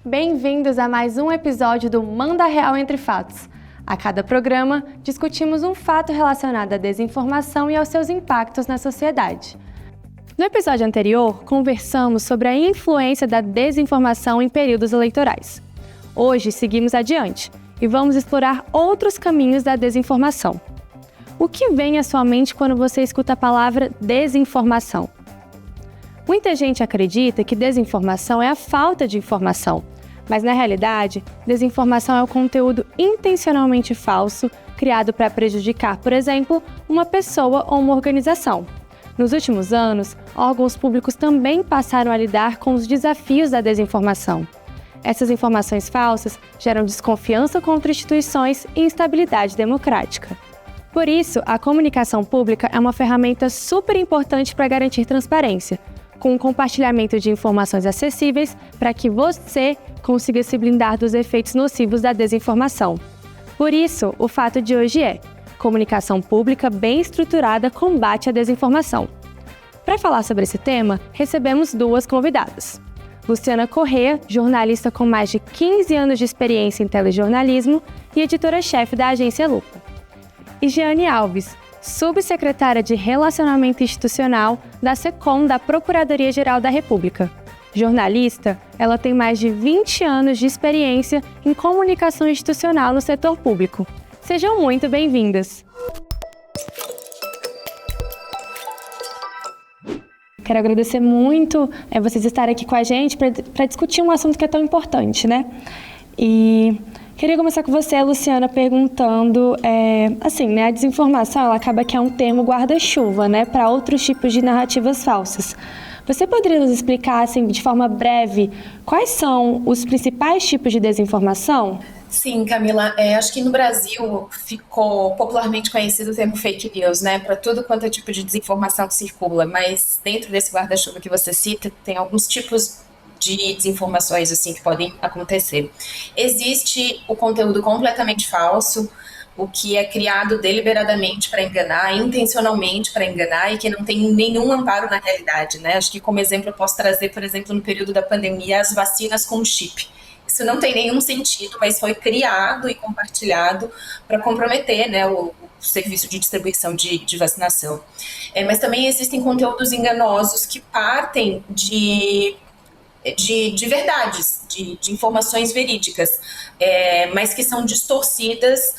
Bem-vindos a mais um episódio do Manda Real Entre Fatos. A cada programa, discutimos um fato relacionado à desinformação e aos seus impactos na sociedade. No episódio anterior, conversamos sobre a influência da desinformação em períodos eleitorais. Hoje, seguimos adiante e vamos explorar outros caminhos da desinformação. O que vem à sua mente quando você escuta a palavra desinformação? Muita gente acredita que desinformação é a falta de informação, mas na realidade, desinformação é o conteúdo intencionalmente falso, criado para prejudicar, por exemplo, uma pessoa ou uma organização. Nos últimos anos, órgãos públicos também passaram a lidar com os desafios da desinformação. Essas informações falsas geram desconfiança contra instituições e instabilidade democrática. Por isso, a comunicação pública é uma ferramenta super importante para garantir transparência, com o compartilhamento de informações acessíveis para que você consiga se blindar dos efeitos nocivos da desinformação. Por isso, o fato de hoje é: comunicação pública bem estruturada combate a desinformação. Para falar sobre esse tema, recebemos duas convidadas. Luciana Corrêa, jornalista com mais de 15 anos de experiência em telejornalismo e editora-chefe da agência Lupa. E Jeane Alves, subsecretária de Relacionamento Institucional da SECOM da Procuradoria-Geral da República. Jornalista, ela tem mais de 20 anos de experiência em comunicação institucional no setor público. Sejam muito bem-vindas! Quero agradecer muito vocês estarem aqui com a gente para discutir um assunto que é tão importante, né? E queria começar com você, Luciana, perguntando, a desinformação ela acaba que é um termo guarda-chuva, né, para outros tipos de narrativas falsas. Você poderia nos explicar, assim, de forma breve, quais são os principais tipos de desinformação? Sim, Camila, acho que no Brasil ficou popularmente conhecido o termo fake news, né, para tudo quanto é tipo de desinformação que circula, mas dentro desse guarda-chuva que você cita, tem alguns tipos de desinformações assim que podem acontecer. Existe o conteúdo completamente falso, o que é criado deliberadamente para enganar, intencionalmente para enganar e que não tem nenhum amparo na realidade, né? Acho que como exemplo eu posso trazer, por exemplo, no período da pandemia, as vacinas com chip. Isso não tem nenhum sentido, mas foi criado e compartilhado para comprometer, né, o serviço de distribuição de vacinação. Mas também existem conteúdos enganosos que partem de verdades, de informações verídicas, mas que são distorcidas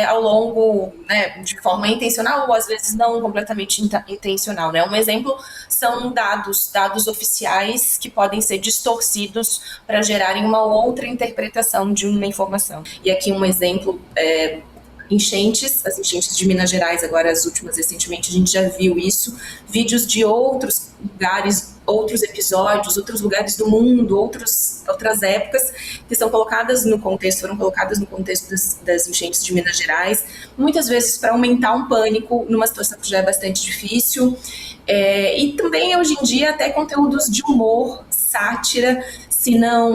ao longo, né, de forma intencional ou às vezes não completamente intencional, né? Um exemplo são dados oficiais que podem ser distorcidos para gerarem uma outra interpretação de uma informação. E aqui um exemplo, as enchentes de Minas Gerais, agora as últimas recentemente, a gente já viu isso, vídeos de outros lugares, outros episódios, outros lugares do mundo, outras épocas que foram colocadas no contexto das enchentes de Minas Gerais, muitas vezes para aumentar um pânico numa situação que já é bastante difícil, e também hoje em dia até conteúdos de humor, sátira,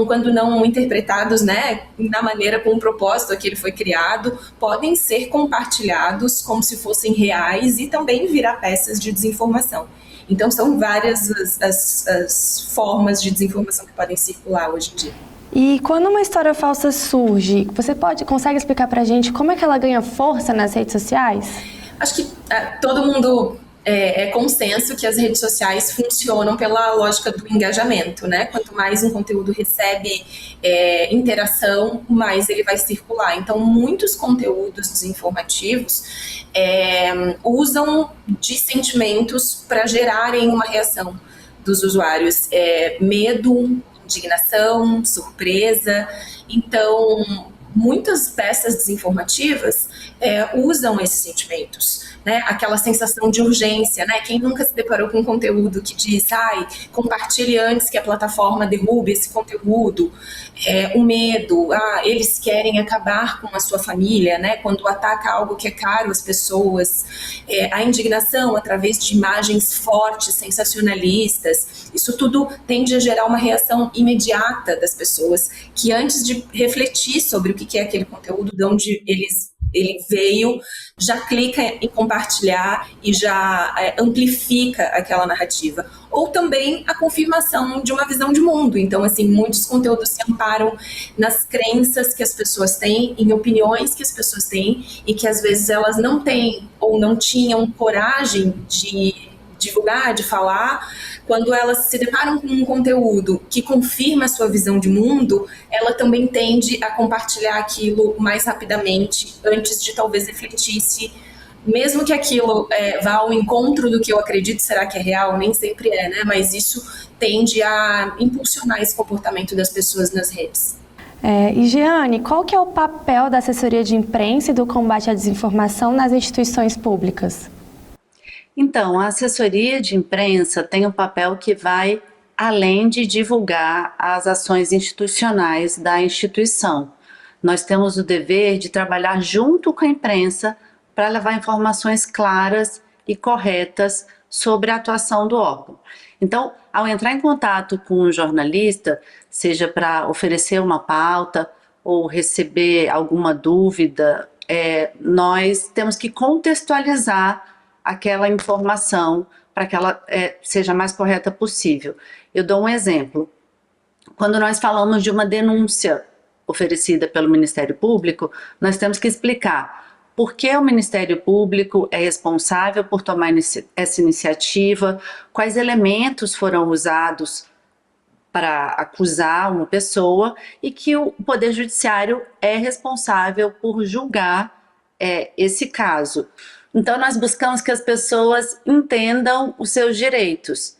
quando não interpretados, né, na maneira com o propósito que ele foi criado, podem ser compartilhados como se fossem reais e também virar peças de desinformação. Então são várias as formas de desinformação que podem circular hoje em dia. E quando uma história falsa surge, você consegue explicar pra gente como é que ela ganha força nas redes sociais? Acho que todo mundo é consenso que as redes sociais funcionam pela lógica do engajamento, né? Quanto mais um conteúdo recebe interação, mais ele vai circular. Então, muitos conteúdos desinformativos usam de sentimentos para gerarem uma reação dos usuários. Medo, indignação, surpresa. Então, muitas peças desinformativas usam esses sentimentos, né? Aquela sensação de urgência, né? Quem nunca se deparou com um conteúdo que diz, compartilhe antes que a plataforma derrube esse conteúdo, o medo, eles querem acabar com a sua família, né? Quando ataca algo que é caro às pessoas, a indignação através de imagens fortes, sensacionalistas, isso tudo tende a gerar uma reação imediata das pessoas, que antes de refletir sobre o que é aquele conteúdo, de onde eles Ele veio, já clica em compartilhar e já amplifica aquela narrativa. Ou também a confirmação de uma visão de mundo. Então, assim, muitos conteúdos se amparam nas crenças que as pessoas têm, em opiniões que as pessoas têm, e que às vezes elas não têm ou não tinham coragem de divulgar, de falar. Quando elas se deparam com um conteúdo que confirma a sua visão de mundo, ela também tende a compartilhar aquilo mais rapidamente, antes de talvez refletir se, mesmo que aquilo vá ao encontro do que eu acredito, será que é real? Nem sempre é, né? Mas isso tende a impulsionar esse comportamento das pessoas nas redes. E Jeane, qual que é o papel da assessoria de imprensa e do combate à desinformação nas instituições públicas? Então, a assessoria de imprensa tem um papel que vai além de divulgar as ações institucionais da instituição. Nós temos o dever de trabalhar junto com a imprensa para levar informações claras e corretas sobre a atuação do órgão. Então, ao entrar em contato com um jornalista, seja para oferecer uma pauta ou receber alguma dúvida, nós temos que contextualizar aquela informação para que ela seja a mais correta possível. Eu dou um exemplo. Quando nós falamos de uma denúncia oferecida pelo Ministério Público, nós temos que explicar por que o Ministério Público é responsável por tomar essa iniciativa, quais elementos foram usados para acusar uma pessoa e que o Poder Judiciário é responsável por julgar esse caso. Então, nós buscamos que as pessoas entendam os seus direitos,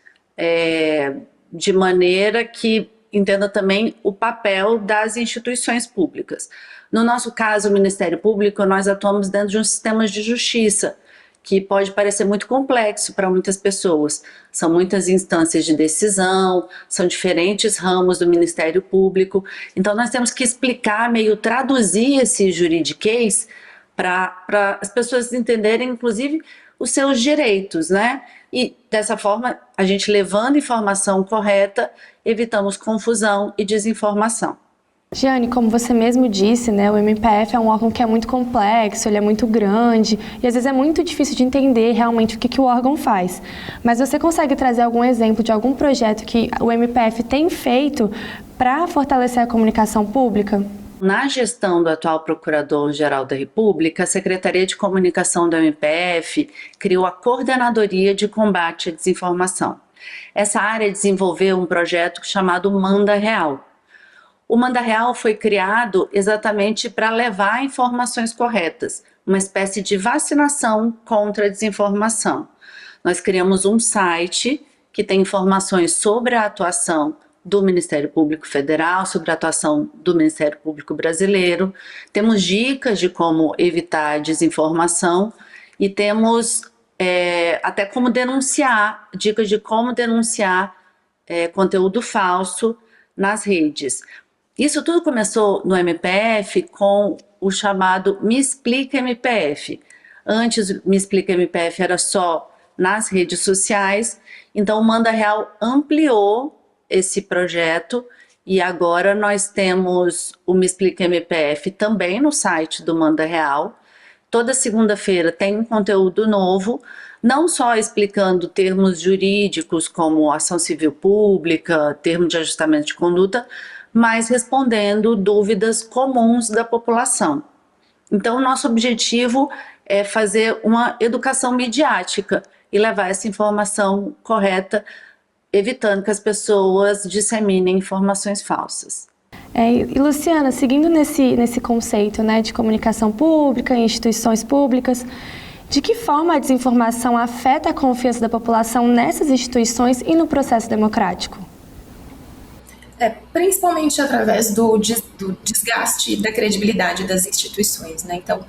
de maneira que entendam também o papel das instituições públicas. No nosso caso, o Ministério Público, nós atuamos dentro de um sistema de justiça, que pode parecer muito complexo para muitas pessoas. São muitas instâncias de decisão, são diferentes ramos do Ministério Público. Então, nós temos que explicar, meio traduzir esse juridiquês para as pessoas entenderem, inclusive, os seus direitos, né? E, dessa forma, a gente levando informação correta, evitamos confusão e desinformação. Jeane, como você mesmo disse, né, o MPF é um órgão que é muito complexo, ele é muito grande e às vezes é muito difícil de entender realmente o que o órgão faz. Mas você consegue trazer algum exemplo de algum projeto que o MPF tem feito para fortalecer a comunicação pública? Na gestão do atual Procurador-Geral da República, a Secretaria de Comunicação do MPF criou a Coordenadoria de Combate à Desinformação. Essa área desenvolveu um projeto chamado Manda Real. O Manda Real foi criado exatamente para levar informações corretas, uma espécie de vacinação contra a desinformação. Nós criamos um site que tem informações sobre a atuação do Ministério Público Federal, sobre a atuação do Ministério Público Brasileiro. Temos dicas de como evitar a desinformação e temos até como denunciar, dicas de como denunciar conteúdo falso nas redes. Isso tudo começou no MPF com o chamado Me Explica MPF. Antes, o Me Explica MPF era só nas redes sociais, então o Manda Real ampliou esse projeto e agora nós temos o Me Explica MPF também no site do Manda Real. Toda segunda-feira tem um conteúdo novo, não só explicando termos jurídicos como ação civil pública, termo de ajustamento de conduta, mas respondendo dúvidas comuns da população. Então, o nosso objetivo é fazer uma educação midiática e levar essa informação correta, evitando que as pessoas disseminem informações falsas. E Luciana, seguindo nesse conceito, né, de comunicação pública, instituições públicas, de que forma a desinformação afeta a confiança da população nessas instituições e no processo democrático? Principalmente através do desgaste da credibilidade das instituições, né? Então,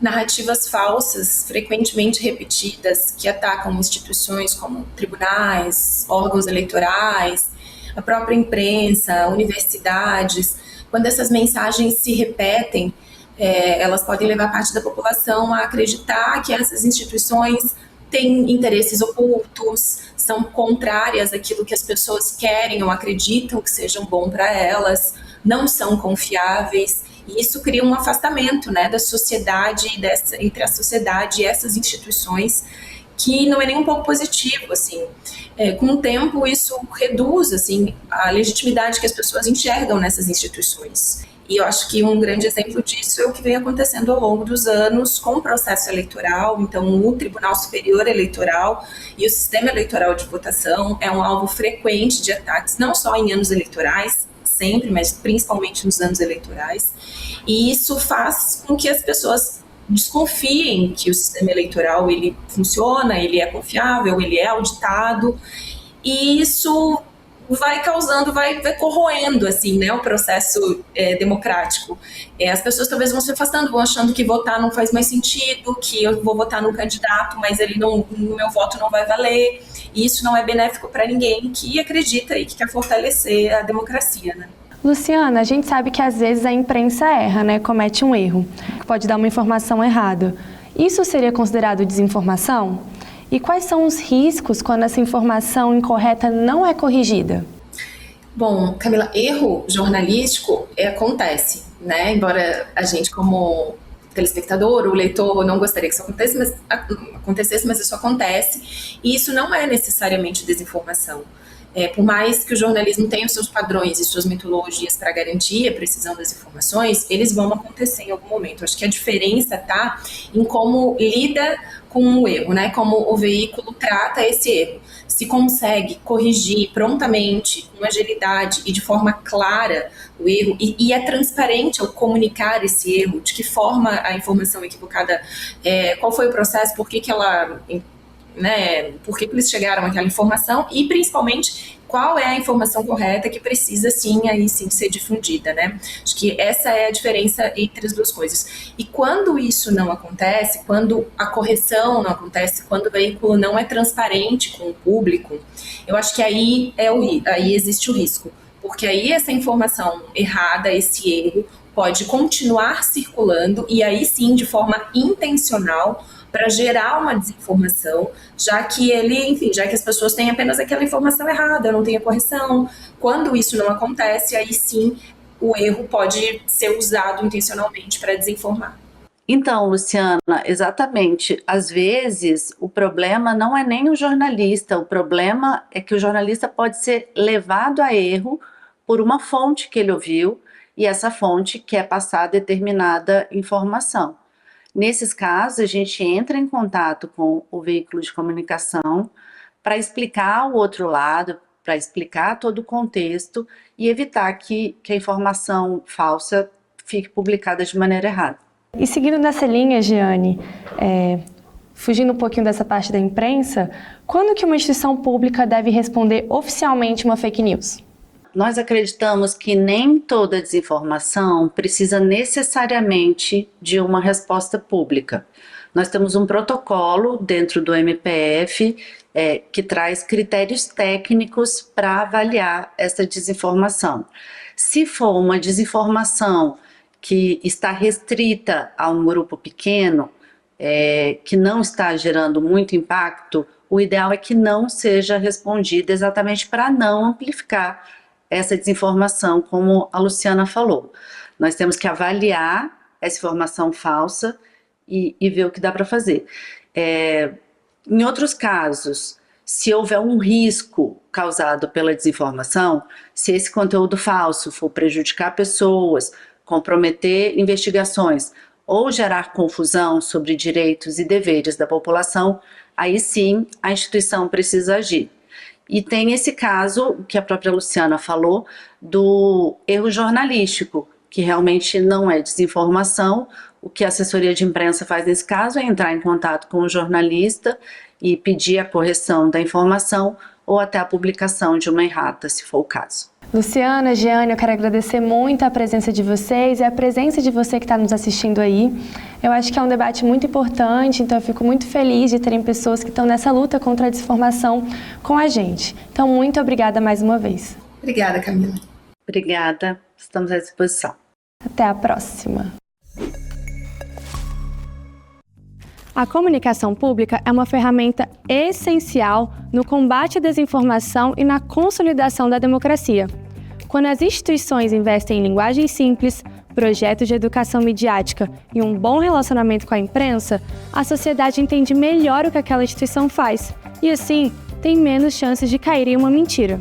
narrativas falsas, frequentemente repetidas, que atacam instituições como tribunais, órgãos eleitorais, a própria imprensa, universidades. Quando essas mensagens se repetem, elas podem levar parte da população a acreditar que essas instituições têm interesses ocultos, são contrárias àquilo que as pessoas querem ou acreditam que sejam bom para elas, não são confiáveis. E isso cria um afastamento, né, da sociedade, entre a sociedade e essas instituições, que não é nem um pouco positivo, assim. Com o tempo, isso reduz, assim, a legitimidade que as pessoas enxergam nessas instituições. E eu acho que um grande exemplo disso é o que vem acontecendo ao longo dos anos com o processo eleitoral. Então, o Tribunal Superior Eleitoral e o sistema eleitoral de votação é um alvo frequente de ataques, não só em anos eleitorais, sempre, mas principalmente nos anos eleitorais. E isso faz com que as pessoas desconfiem que o sistema eleitoral ele funciona, ele é confiável, ele é auditado, e isso vai causando, vai corroendo assim, né, o processo democrático. As pessoas talvez vão se afastando, vão achando que votar não faz mais sentido, que eu vou votar num candidato, mas o meu voto não vai valer, e isso não é benéfico para ninguém que acredita e que quer fortalecer a democracia, né? Luciana, a gente sabe que às vezes a imprensa erra, né? Comete um erro, que pode dar uma informação errada. Isso seria considerado desinformação? E quais são os riscos quando essa informação incorreta não é corrigida? Bom, Camila, erro jornalístico acontece, né? Embora a gente, como telespectador, o leitor, não gostaria que isso acontecesse, mas isso acontece. E isso não é necessariamente desinformação. Por mais que o jornalismo tenha os seus padrões e suas metodologias para garantir a precisão das informações, eles vão acontecer em algum momento. Acho que a diferença está em como lida com o erro, né? Como o veículo trata esse erro. Se consegue corrigir prontamente, com agilidade e de forma clara o erro, e é transparente ao comunicar esse erro, de que forma a informação equivocada, qual foi o processo, por que ela... Né, por que eles chegaram àquela informação e, principalmente, qual é a informação correta que precisa, sim, aí sim ser difundida, né? Acho que essa é a diferença entre as duas coisas. E quando isso não acontece, quando a correção não acontece, quando o veículo não é transparente com o público, eu acho que aí existe o risco, porque aí essa informação errada, esse erro, pode continuar circulando e aí sim, de forma intencional, para gerar uma desinformação, já que as pessoas têm apenas aquela informação errada, não tem a correção. Quando isso não acontece, aí sim o erro pode ser usado intencionalmente para desinformar. Então, Luciana, exatamente. Às vezes, o problema não é nem o jornalista, o problema é que o jornalista pode ser levado a erro por uma fonte que ele ouviu e essa fonte quer passar determinada informação. Nesses casos, a gente entra em contato com o veículo de comunicação para explicar o outro lado, para explicar todo o contexto e evitar que a informação falsa fique publicada de maneira errada. E seguindo nessa linha, Giane, fugindo um pouquinho dessa parte da imprensa, quando que uma instituição pública deve responder oficialmente uma fake news? Nós acreditamos que nem toda desinformação precisa necessariamente de uma resposta pública. Nós temos um protocolo dentro do MPF que traz critérios técnicos para avaliar essa desinformação. Se for uma desinformação que está restrita a um grupo pequeno, que não está gerando muito impacto, o ideal é que não seja respondida exatamente para não amplificar essa desinformação, como a Luciana falou. Nós temos que avaliar essa informação falsa e ver o que dá para fazer. Em outros casos, se houver um risco causado pela desinformação, se esse conteúdo falso for prejudicar pessoas, comprometer investigações ou gerar confusão sobre direitos e deveres da população, aí sim a instituição precisa agir. E tem esse caso, que a própria Luciana falou, do erro jornalístico, que realmente não é desinformação. O que a assessoria de imprensa faz nesse caso é entrar em contato com o jornalista e pedir a correção da informação ou até a publicação de uma errata, se for o caso. Luciana, Giane, eu quero agradecer muito a presença de vocês e a presença de você que está nos assistindo aí. Eu acho que é um debate muito importante, então eu fico muito feliz de terem pessoas que estão nessa luta contra a desinformação com a gente. Então, muito obrigada mais uma vez. Obrigada, Camila. Obrigada, estamos à disposição. Até a próxima. A comunicação pública é uma ferramenta essencial no combate à desinformação e na consolidação da democracia. Quando as instituições investem em linguagem simples, projetos de educação midiática e um bom relacionamento com a imprensa, a sociedade entende melhor o que aquela instituição faz e, assim, tem menos chances de cair em uma mentira.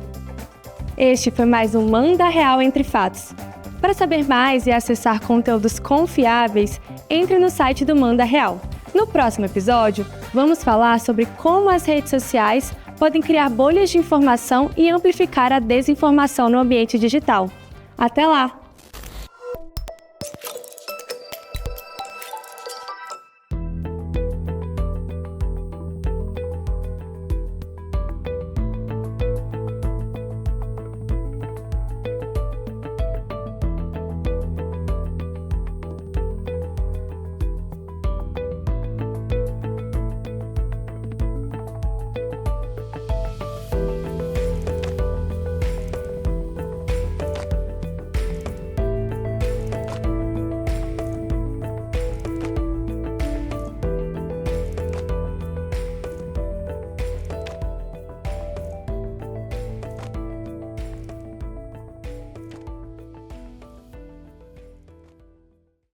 Este foi mais um Manda Real Entre Fatos. Para saber mais e acessar conteúdos confiáveis, entre no site do Manda Real. No próximo episódio, vamos falar sobre como as redes sociais podem criar bolhas de informação e amplificar a desinformação no ambiente digital. Até lá!